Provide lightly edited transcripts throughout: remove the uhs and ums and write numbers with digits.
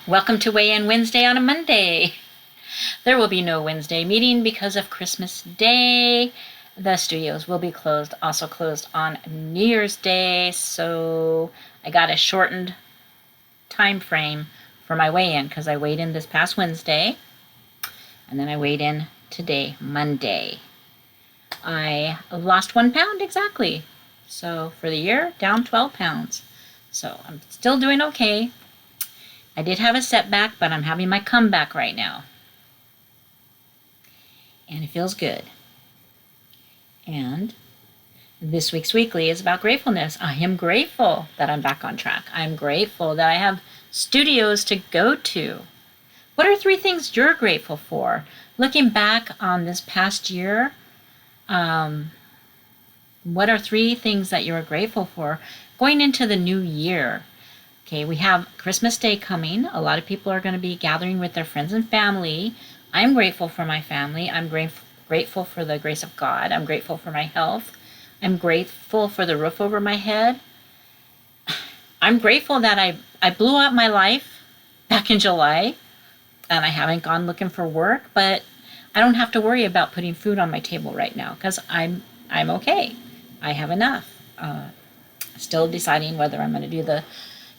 Welcome to Weigh In Wednesday on a Monday. There will be no Wednesday meeting because of Christmas Day. The studios will be closed, also closed on New Year's Day, so I got a shortened time frame for my weigh-in because I weighed in this past Wednesday, and then I weighed in today, Monday. I lost 1 pound exactly. So for the year, down 12 pounds. So I'm still doing okay. I did have a setback, but I'm having my comeback right now. And it feels good. And this week's weekly is about gratefulness. I am grateful that I'm back on track. I'm grateful that I have studios to go to. What are 3 things you're grateful for? Looking back on this past year, what are 3 things that you're grateful for going into the new year? Okay, we have Christmas Day coming. A lot of people are going to be gathering with their friends and family. I'm grateful for my family. I'm grateful for the grace of God. I'm grateful for my health. I'm grateful for the roof over my head. I'm grateful that I blew up my life back in July, and I haven't gone looking for work, but I don't have to worry about putting food on my table right now because I'm okay. I have enough. Still deciding whether I'm going to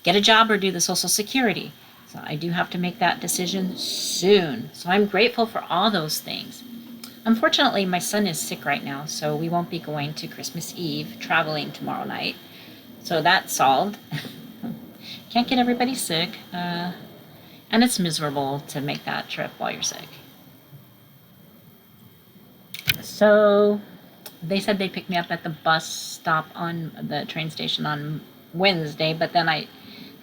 get a job or do the Social Security. So I do have to make that decision soon. So I'm grateful for all those things. Unfortunately, my son is sick right now, so we won't be going to Christmas Eve, traveling tomorrow night. So that's solved. Can't get everybody sick, and it's miserable to make that trip while you're sick. So they said they'd pick me up at the bus stop on the train station on Wednesday, but then I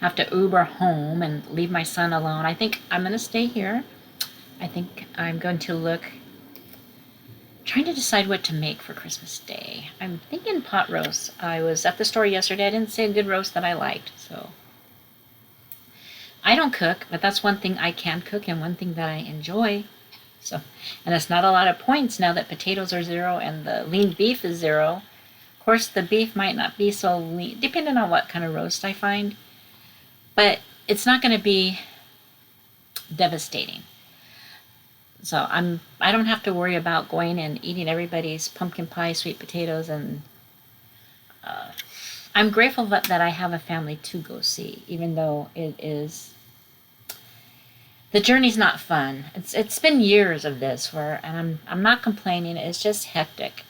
have to Uber home and leave my son alone. I think I'm going to stay here. I think I'm going to trying to decide what to make for Christmas Day. I'm thinking pot roast. I was at the store yesterday. I didn't see a good roast that I liked, so I don't cook, but that's one thing I can cook and one thing that I enjoy. So, and it's not a lot of points now that potatoes are 0 and the lean beef is 0. Of course, the beef might not be so lean, depending on what kind of roast I find. But it's not going to be devastating. So I don't have to worry about going and eating everybody's pumpkin pie, sweet potatoes, and I'm grateful that I have a family to go see, even though the journey's not fun. It's been years of this and I'm not complaining. It's just hectic.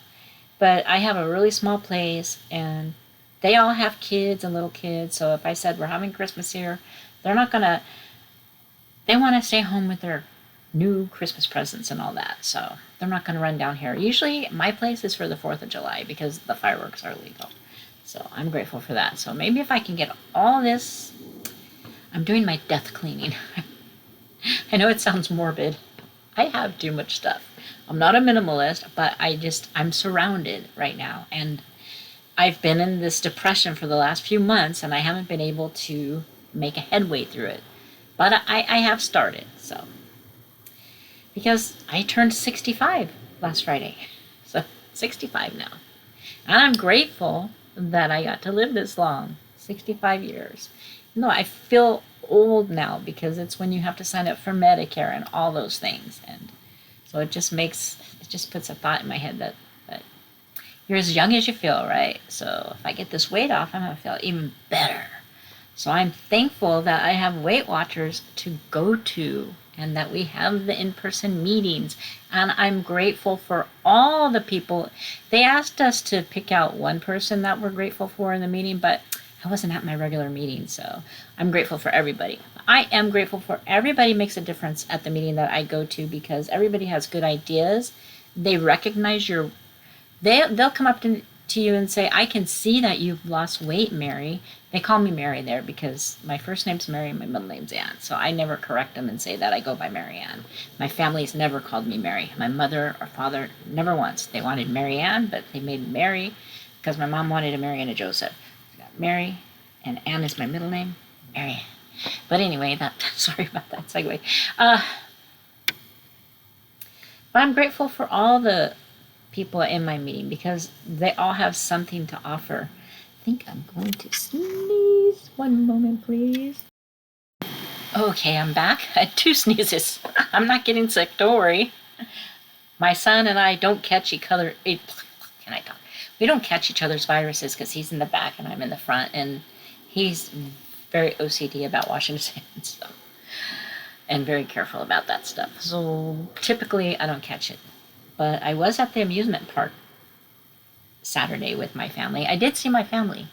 But I have a really small place, and they all have kids and little kids, so if I said we're having Christmas here, they want to stay home with their new Christmas presents and all that, so they're not going to run down here. Usually my place is for the 4th of July because the fireworks are legal, so I'm grateful for that. So maybe if I can get all this, I'm doing my death cleaning. I know it sounds morbid. I have too much stuff. I'm not a minimalist, but I'm surrounded right now, and I've been in this depression for the last few months, and I haven't been able to make a headway through it. But I have started, so. Because I turned 65 last Friday. So 65 now. And I'm grateful that I got to live this long, 65 years. No, I feel old now because it's when you have to sign up for Medicare and all those things. And so it just puts a thought in my head that you're as young as you feel, right? So if I get this weight off, I'm going to feel even better. So I'm thankful that I have Weight Watchers to go to and that we have the in-person meetings. And I'm grateful for all the people. They asked us to pick out one person that we're grateful for in the meeting, but I wasn't at my regular meeting, so I'm grateful for everybody. I am grateful for everybody makes a difference at the meeting that I go to because everybody has good ideas. They recognize they'll come up to you and say, I can see that you've lost weight, Mary. They call me Mary there because my first name's Mary and my middle name's Ann. So I never correct them and say that I go by Mary Ann. My family's never called me Mary. My mother or father, never once. They wanted Mary Ann, but they made Mary because my mom wanted a Mary and a Joseph. I got Mary, and Ann is my middle name, Mary. But anyway, sorry about that segue. But I'm grateful for all the people in my meeting because they all have something to offer. I think I'm going to sneeze. One moment, please. Okay, I'm back. I had 2 sneezes. I'm not getting sick, don't worry. My son and I don't catch each other. Can I talk? We don't catch each other's viruses because he's in the back and I'm in the front, and he's very OCD about washing his hands, so, and very careful about that stuff. So typically I don't catch it. But I was at the amusement park Saturday with my family. I did see my family,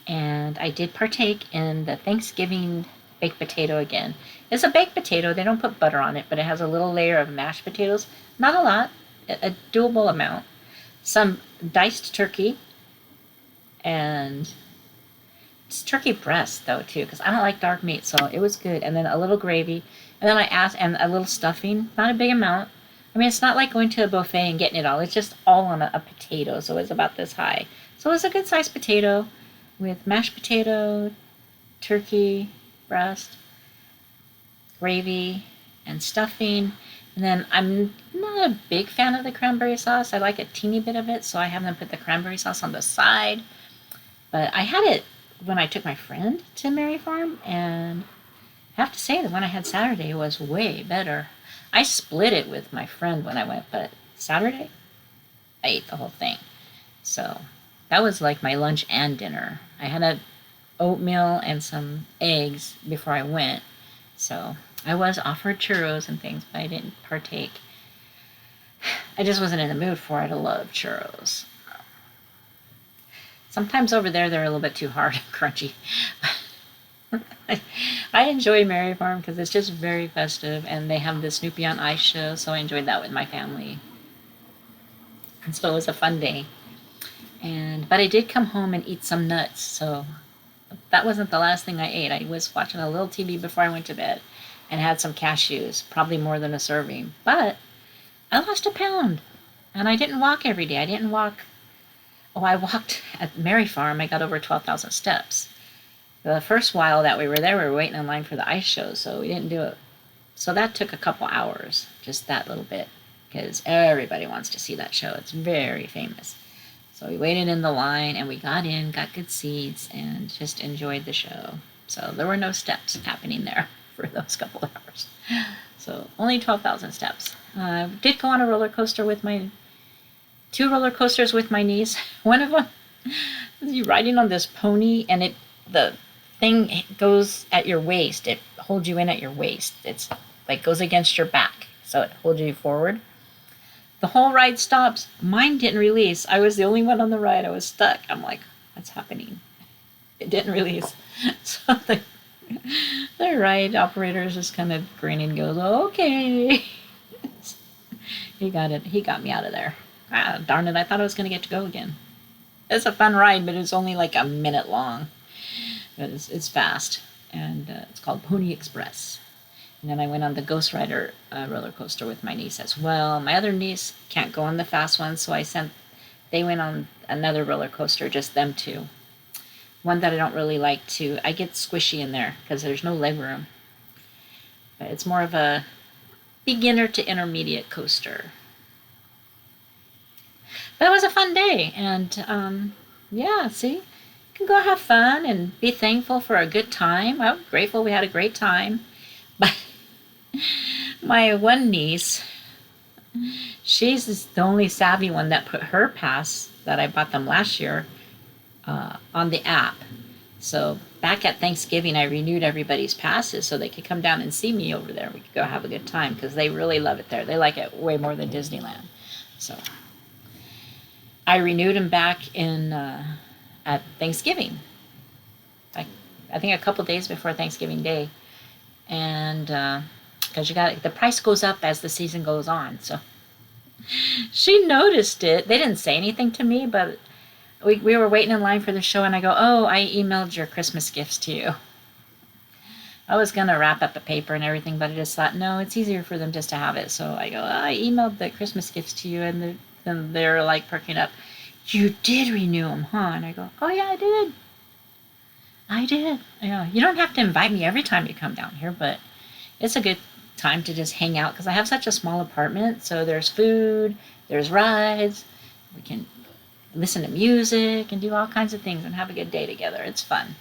and I did partake in the Thanksgiving baked potato again. It's a baked potato. They don't put butter on it, but it has a little layer of mashed potatoes. Not a lot, a doable amount. Some diced turkey, and it's turkey breast though too, because I don't like dark meat, so it was good. And then a little gravy, and then I asked, and a little stuffing, not a big amount. I mean, it's not like going to a buffet and getting it all. It's just all on a potato, so it's about this high. So it was a good sized potato with mashed potato, turkey breast, gravy, and stuffing. And then I'm not a big fan of the cranberry sauce. I like a teeny bit of it, so I have them put the cranberry sauce on the side. But I had it when I took my friend to Mary Farm, and I have to say the one I had Saturday was way better. I split it with my friend when I went, but Saturday, I ate the whole thing. So that was like my lunch and dinner. I had a oatmeal and some eggs before I went. So I was offered churros and things, but I didn't partake. I just wasn't in the mood for it. I love churros. Sometimes over there they're a little bit too hard and crunchy. I enjoy Mary Farm because it's just very festive, and they have the Snoopy on Ice show, so I enjoyed that with my family. And so it was a fun day. But I did come home and eat some nuts, so that wasn't the last thing I ate. I was watching a little TV before I went to bed and had some cashews, probably more than a serving. But I lost a pound, and I didn't walk every day. I walked at Mary Farm. I got over 12,000 steps. The first while that we were there, we were waiting in line for the ice show, so we didn't do it. So that took a couple hours, just that little bit, because everybody wants to see that show. It's very famous. So we waited in the line, and we got in, got good seats, and just enjoyed the show. So there were no steps happening there for those couple hours. So only 12,000 steps. Did go on a roller coaster with two roller coasters with my niece. One of them, you're riding on this pony, and the thing goes at your waist. It holds you in at your waist. It's like goes against your back, so it holds you forward. The whole ride stops. Mine didn't release. I was the only one on the ride. I was stuck. I'm like, what's happening? It didn't release. So the ride operator is just kind of grinning and goes, okay. He got it. He got me out of there. Darn it, I thought I was going to get to go again. It's a fun ride, but it's only like a minute long. But it's fast, and it's called Pony Express. And then I went on the Ghost Rider roller coaster with my niece as well. My other niece can't go on the fast one, so they went on another roller coaster, just them two. One that I don't really like too. I get squishy in there because there's no leg room. But it's more of a beginner to intermediate coaster. But it was a fun day, and yeah, see, you can go have fun and be thankful for a good time. I'm grateful we had a great time. But my one niece, she's the only savvy one that put her pass that I bought them last year on the app. So back at Thanksgiving, I renewed everybody's passes so they could come down and see me over there. We could go have a good time because they really love it there. They like it way more than Disneyland. So I renewed them back in at Thanksgiving. I think a couple days before Thanksgiving Day. And because the price goes up as the season goes on. So she noticed it. They didn't say anything to me, but we were waiting in line for the show, and I go, oh, I emailed your Christmas gifts to you. I was going to wrap up the paper and everything, but I just thought, no, it's easier for them just to have it. So I go, I emailed the Christmas gifts to you, and they're like perking up. You did renew them, huh? And I go, oh, yeah, I did. Yeah, you don't have to invite me every time you come down here, but it's a good time to just hang out because I have such a small apartment. So there's food, there's rides, we can listen to music and do all kinds of things and have a good day together. It's fun.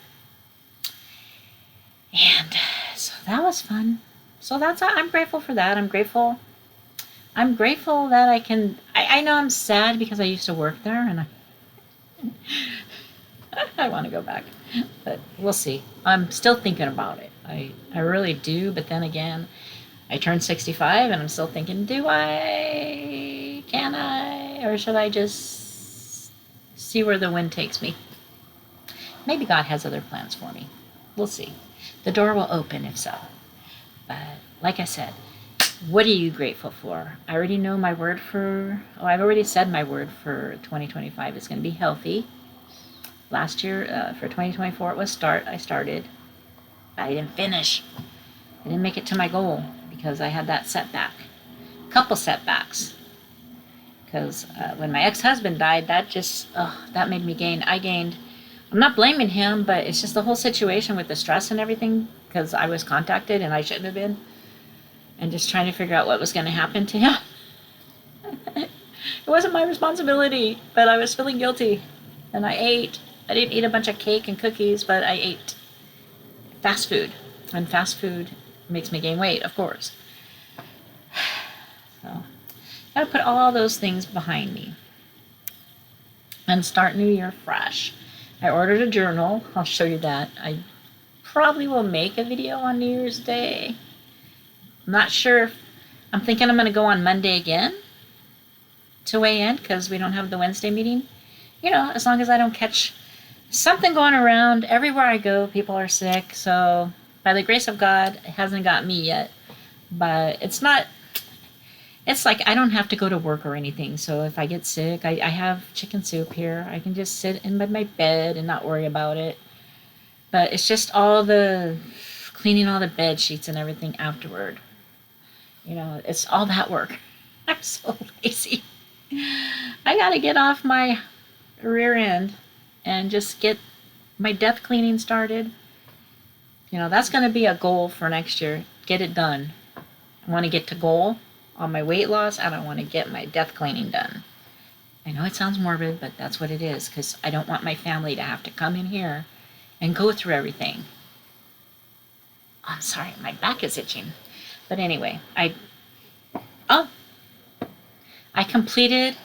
And so that was fun. So I'm grateful for that. I'm grateful that I know I'm sad because I used to work there and I want to go back, but we'll see. I'm still thinking about it. I really do, but then again, I turned 65 and I'm still thinking, can I, or should I just see where the wind takes me? Maybe God has other plans for me. We'll see. The door will open if so. But like I said, what are you grateful for? I already know my word I've already said my word for 2025 is going to be healthy. Last year, for 2024, I started. I didn't finish. I didn't make it to my goal because I had that setback. Couple setbacks. Because when my ex-husband died, that made me gain. I'm not blaming him, but it's just the whole situation with the stress and everything, because I was contacted and I shouldn't have been. And just trying to figure out what was going to happen to him. It wasn't my responsibility, but I was feeling guilty. And I ate. I didn't eat a bunch of cake and cookies, but I ate fast food. And fast food makes me gain weight, of course. So, gotta put all those things behind me. And start New Year fresh. I ordered a journal. I'll show you that. I probably will make a video on New Year's Day. I'm not sure. I'm thinking I'm going to go on Monday again to weigh in because we don't have the Wednesday meeting. As long as I don't catch something going around. Everywhere I go, people are sick. So by the grace of God, it hasn't got me yet. But it's like I don't have to go to work or anything. So if I get sick, I have chicken soup here. I can just sit in my bed and not worry about it. But it's just all the cleaning all the bed sheets and everything afterward. It's all that work. I'm so lazy. I got to get off my rear end and just get my death cleaning started. That's going to be a goal for next year. Get it done. I want to get to goal on my weight loss, and I want to get my death cleaning done. I know it sounds morbid, but that's what it is, because I don't want my family to have to come in here and go through everything. I'm sorry, my back is itching. But anyway, I completed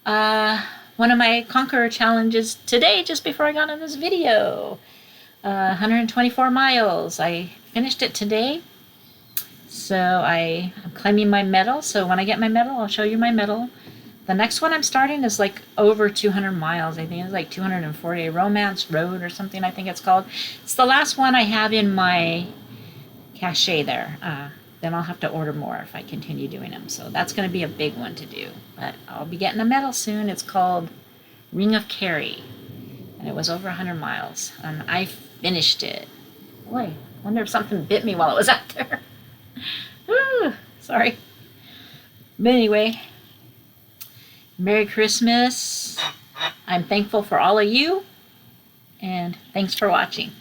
one of my Conqueror challenges today, just before I got on this video. 124 miles. I finished it today. So I'm claiming my medal. So when I get my medal, I'll show you my medal. The next one I'm starting is like over 200 miles. I think it's like 240, Romance Road or something I think it's called. It's the last one I have in my cache there. Then I'll have to order more if I continue doing them. So that's going to be a big one to do. But I'll be getting a medal soon. It's called Ring of Kerry. And it was over 100 miles. And I finished it. Boy, I wonder if something bit me while I was out there. Ooh, sorry. But anyway, Merry Christmas. I'm thankful for all of you. And thanks for watching.